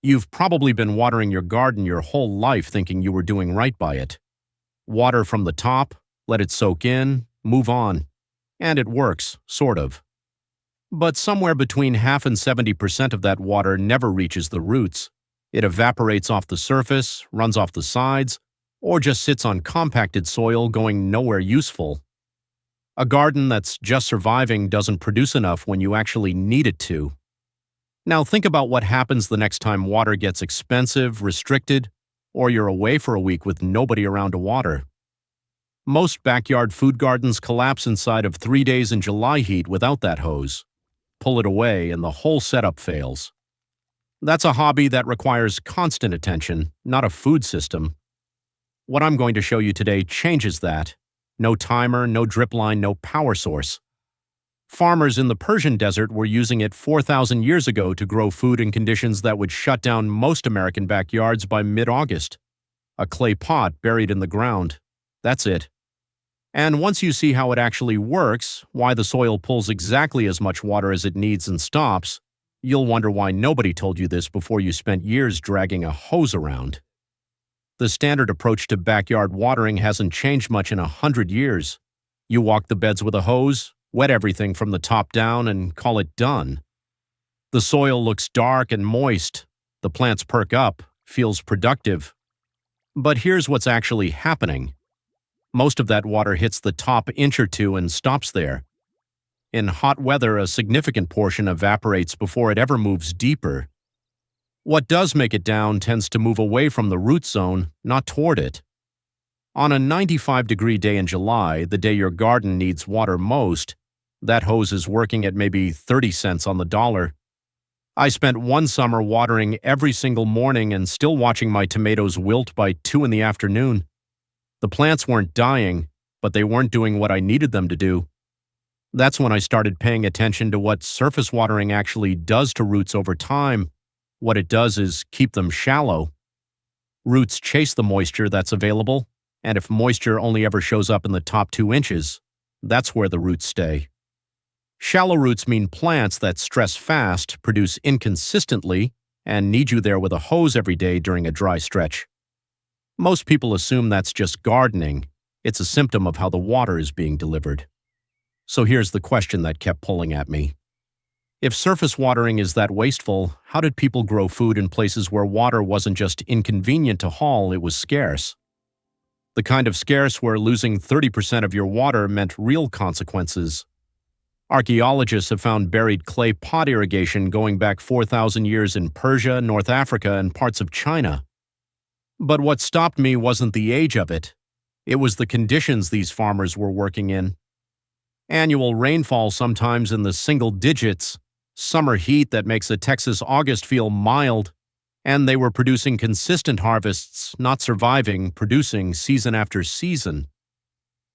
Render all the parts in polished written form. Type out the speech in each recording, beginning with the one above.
You've probably been watering your garden your whole life thinking you were doing right by it. Water from the top, let it soak in, move on. And it works, sort of. But somewhere between half and 70% of that water never reaches the roots. It evaporates off the surface, runs off the sides, or just sits on compacted soil going nowhere useful. A garden that's just surviving doesn't produce enough when you actually need it to. Now think about what happens the next time water gets expensive, restricted, or you're away for a week with nobody around to water. Most backyard food gardens collapse inside of 3 days in July heat without that hose. Pull it away and the whole setup fails. That's a hobby that requires constant attention, not a food system. What I'm going to show you today changes that. No timer, no drip line, no power source. Farmers in the Persian desert were using it 4,000 years ago to grow food in conditions that would shut down most American backyards by mid-August. A clay pot buried in the ground. That's it. And once you see how it actually works, why the soil pulls exactly as much water as it needs and stops, you'll wonder why nobody told you this before you spent years dragging a hose around. The standard approach to backyard watering hasn't changed much in 100 years. You walk the beds with a hose, wet everything from the top down, and call it done. The soil looks dark and moist. The plants perk up, feels productive. But here's what's actually happening. Most of that water hits the top inch or two and stops there. In hot weather, a significant portion evaporates before it ever moves deeper. What does make it down tends to move away from the root zone, not toward it. On a 95-degree day in July, the day your garden needs water most, that hose is working at maybe 30 cents on the dollar. I spent one summer watering every single morning and still watching my tomatoes wilt by 2 in the afternoon. The plants weren't dying, but they weren't doing what I needed them to do. That's when I started paying attention to what surface watering actually does to roots over time. What it does is keep them shallow. Roots chase the moisture that's available, and if moisture only ever shows up in the top 2 inches, that's where the roots stay. Shallow roots mean plants that stress fast, produce inconsistently, and need you there with a hose every day during a dry stretch. Most people assume that's just gardening. It's a symptom of how the water is being delivered. So here's the question that kept pulling at me. If surface watering is that wasteful, how did people grow food in places where water wasn't just inconvenient to haul, it was scarce? The kind of scarce where losing 30% of your water meant real consequences. Archaeologists have found buried clay pot irrigation going back 4,000 years in Persia, North Africa, and parts of China. But what stopped me wasn't the age of it. It was the conditions these farmers were working in. Annual rainfall sometimes in the single digits, summer heat that makes a Texas August feel mild, and they were producing consistent harvests, not surviving, producing season after season.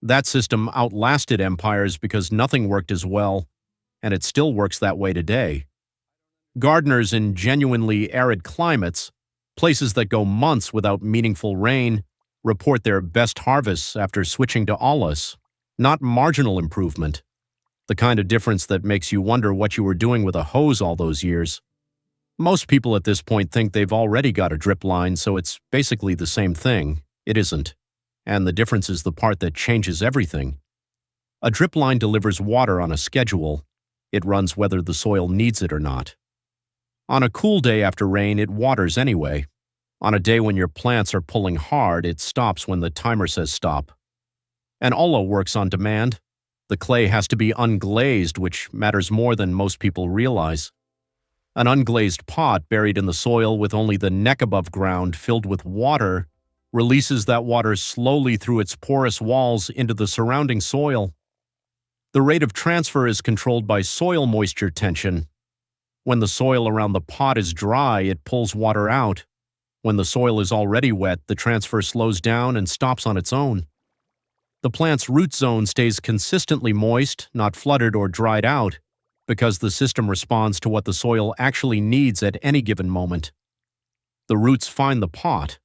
That system outlasted empires because nothing worked as well, and it still works that way today. Gardeners in genuinely arid climates, places that go months without meaningful rain, report their best harvests after switching to Ollas, not marginal improvement. The kind of difference that makes you wonder what you were doing with a hose all those years. Most people at this point think they've already got a drip line, so it's basically the same thing. It isn't. And the difference is the part that changes everything. A drip line delivers water on a schedule. It runs whether the soil needs it or not. On a cool day after rain, it waters anyway. On a day when your plants are pulling hard, it stops when the timer says stop. And Olla works on demand. The clay has to be unglazed, which matters more than most people realize. An unglazed pot buried in the soil with only the neck above ground filled with water releases that water slowly through its porous walls into the surrounding soil. The rate of transfer is controlled by soil moisture tension. When the soil around the pot is dry, it pulls water out. When the soil is already wet, the transfer slows down and stops on its own. The plant's root zone stays consistently moist, not flooded or dried out, because the system responds to what the soil actually needs at any given moment. The roots find the pot.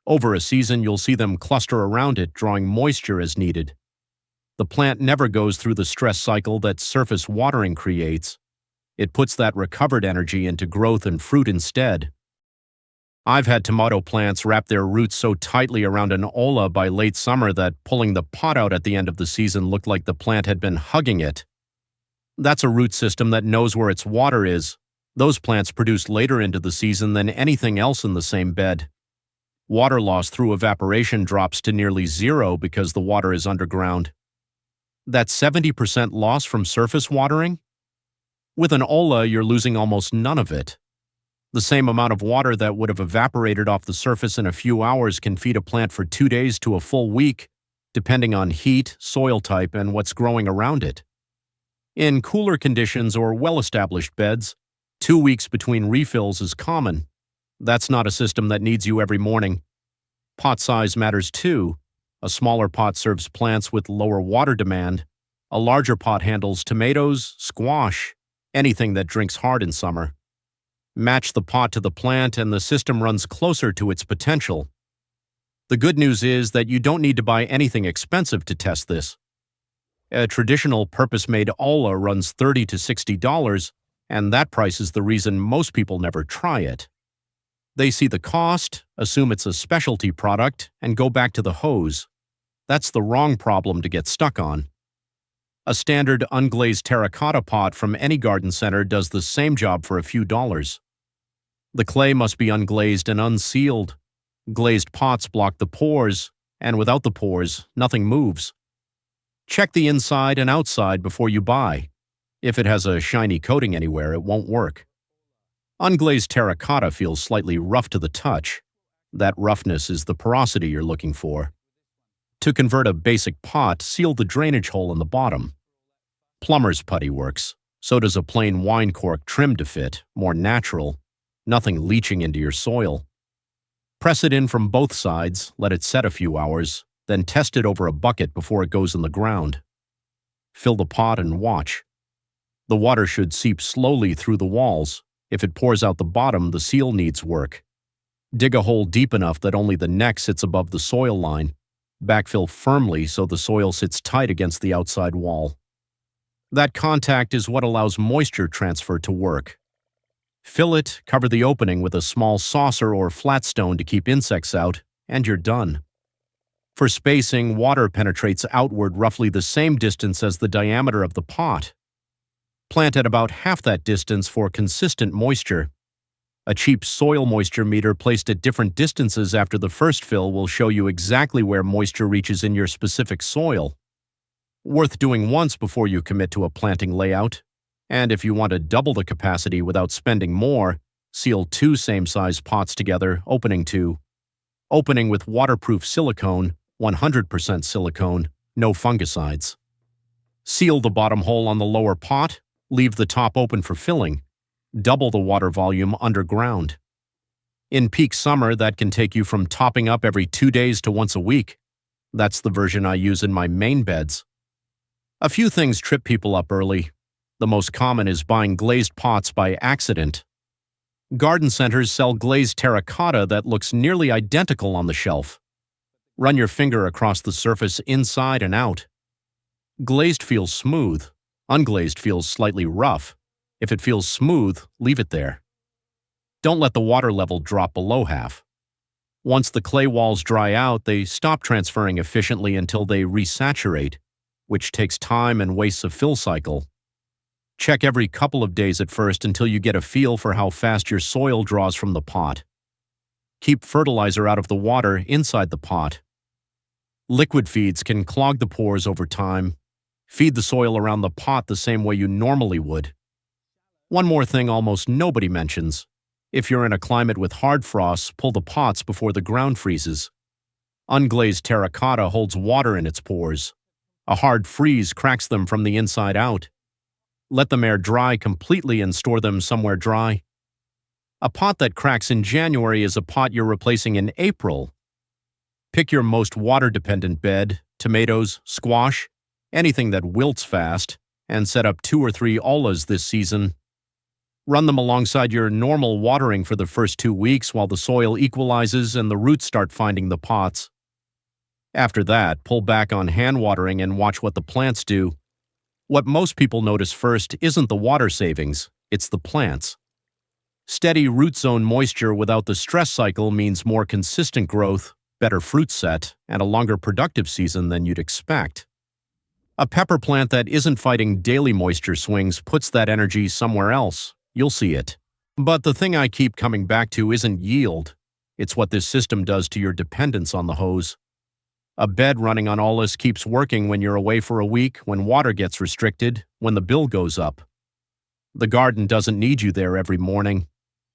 Over a season, you'll see them cluster around it, drawing moisture as needed. The plant never goes through the stress cycle that surface watering creates. It puts that recovered energy into growth and fruit instead. I've had tomato plants wrap their roots so tightly around an Olla by late summer that pulling the pot out at the end of the season looked like the plant had been hugging it. That's a root system that knows where its water is. Those plants produce later into the season than anything else in the same bed. Water loss through evaporation drops to nearly zero because the water is underground. That 70% loss from surface watering? With an Olla, you're losing almost none of it. The same amount of water that would have evaporated off the surface in a few hours can feed a plant for 2 days to a full week, depending on heat, soil type, and what's growing around it. In cooler conditions or well-established beds, 2 weeks between refills is common. That's not a system that needs you every morning. Pot size matters too. A smaller pot serves plants with lower water demand. A larger pot handles tomatoes, squash, anything that drinks hard in summer. Match the pot to the plant and the system runs closer to its potential. The good news is that you don't need to buy anything expensive to test this. A traditional purpose-made Olla runs $30 to $60, and that price is the reason most people never try it. They see the cost, assume it's a specialty product, and go back to the hose. That's the wrong problem to get stuck on. A standard unglazed terracotta pot from any garden center does the same job for a few dollars. The clay must be unglazed and unsealed. Glazed pots block the pores, and without the pores, nothing moves. Check the inside and outside before you buy. If it has a shiny coating anywhere, it won't work. Unglazed terracotta feels slightly rough to the touch. That roughness is the porosity you're looking for. To convert a basic pot, seal the drainage hole in the bottom. Plumber's putty works. So does a plain wine cork trimmed to fit, more natural. Nothing leaching into your soil. Press it in from both sides, let it set a few hours, then test it over a bucket before it goes in the ground. Fill the pot and watch. The water should seep slowly through the walls. If it pours out the bottom, the seal needs work. Dig a hole deep enough that only the neck sits above the soil line. Backfill firmly so the soil sits tight against the outside wall. That contact is what allows moisture transfer to work. Fill it, cover the opening with a small saucer or flat stone to keep insects out, and you're done. For spacing, water penetrates outward roughly the same distance as the diameter of the pot. Plant at about half that distance for consistent moisture. A cheap soil moisture meter placed at different distances after the first fill will show you exactly where moisture reaches in your specific soil. Worth doing once before you commit to a planting layout. And if you want to double the capacity without spending more, seal 2 same-size pots together, opening with waterproof silicone, 100% silicone, no fungicides. Seal the bottom hole on the lower pot, leave the top open for filling. Double the water volume underground. In peak summer, that can take you from topping up every 2 days to once a week. That's the version I use in my main beds. A few things trip people up early. The most common is buying glazed pots by accident. Garden centers sell glazed terracotta that looks nearly identical on the shelf. Run your finger across the surface inside and out. Glazed feels smooth. Unglazed feels slightly rough. If it feels smooth, leave it there. Don't let the water level drop below half. Once the clay walls dry out, they stop transferring efficiently until they resaturate, which takes time and wastes a fill cycle. Check every couple of days at first until you get a feel for how fast your soil draws from the pot. Keep fertilizer out of the water inside the pot. Liquid feeds can clog the pores over time. Feed the soil around the pot the same way you normally would. One more thing almost nobody mentions. If you're in a climate with hard frosts, pull the pots before the ground freezes. Unglazed terracotta holds water in its pores. A hard freeze cracks them from the inside out. Let them air dry completely and store them somewhere dry. A pot that cracks in January is a pot you're replacing in April. Pick your most water-dependent bed, tomatoes, squash, anything that wilts fast, and set up 2 or 3 Ollas this season. Run them alongside your normal watering for the first 2 weeks while the soil equalizes and the roots start finding the pots. After that, pull back on hand watering and watch what the plants do. What most people notice first isn't the water savings, it's the plants. Steady root zone moisture without the stress cycle means more consistent growth, better fruit set, and a longer productive season than you'd expect. A pepper plant that isn't fighting daily moisture swings puts that energy somewhere else. You'll see it. But the thing I keep coming back to isn't yield. It's what this system does to your dependence on the hose. A bed running on Ollas keeps working when you're away for a week, when water gets restricted, when the bill goes up. The garden doesn't need you there every morning.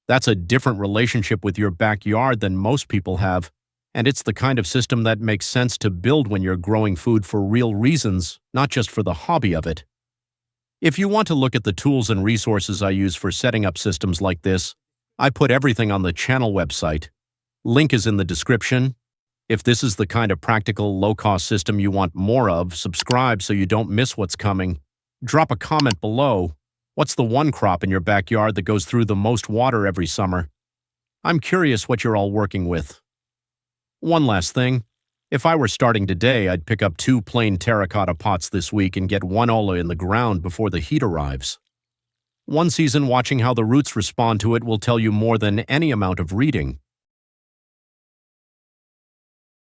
That's a different relationship with your backyard than most people have, and it's the kind of system that makes sense to build when you're growing food for real reasons, not just for the hobby of it. If you want to look at the tools and resources I use for setting up systems like this, I put everything on the channel website. Link is in the description. If this is the kind of practical, low-cost system you want more of, subscribe so you don't miss what's coming. Drop a comment below. What's the one crop in your backyard that goes through the most water every summer? I'm curious what you're all working with. One last thing. If I were starting today, I'd pick up 2 plain terracotta pots this week and get 1 Olla in the ground before the heat arrives. One season watching how the roots respond to it will tell you more than any amount of reading.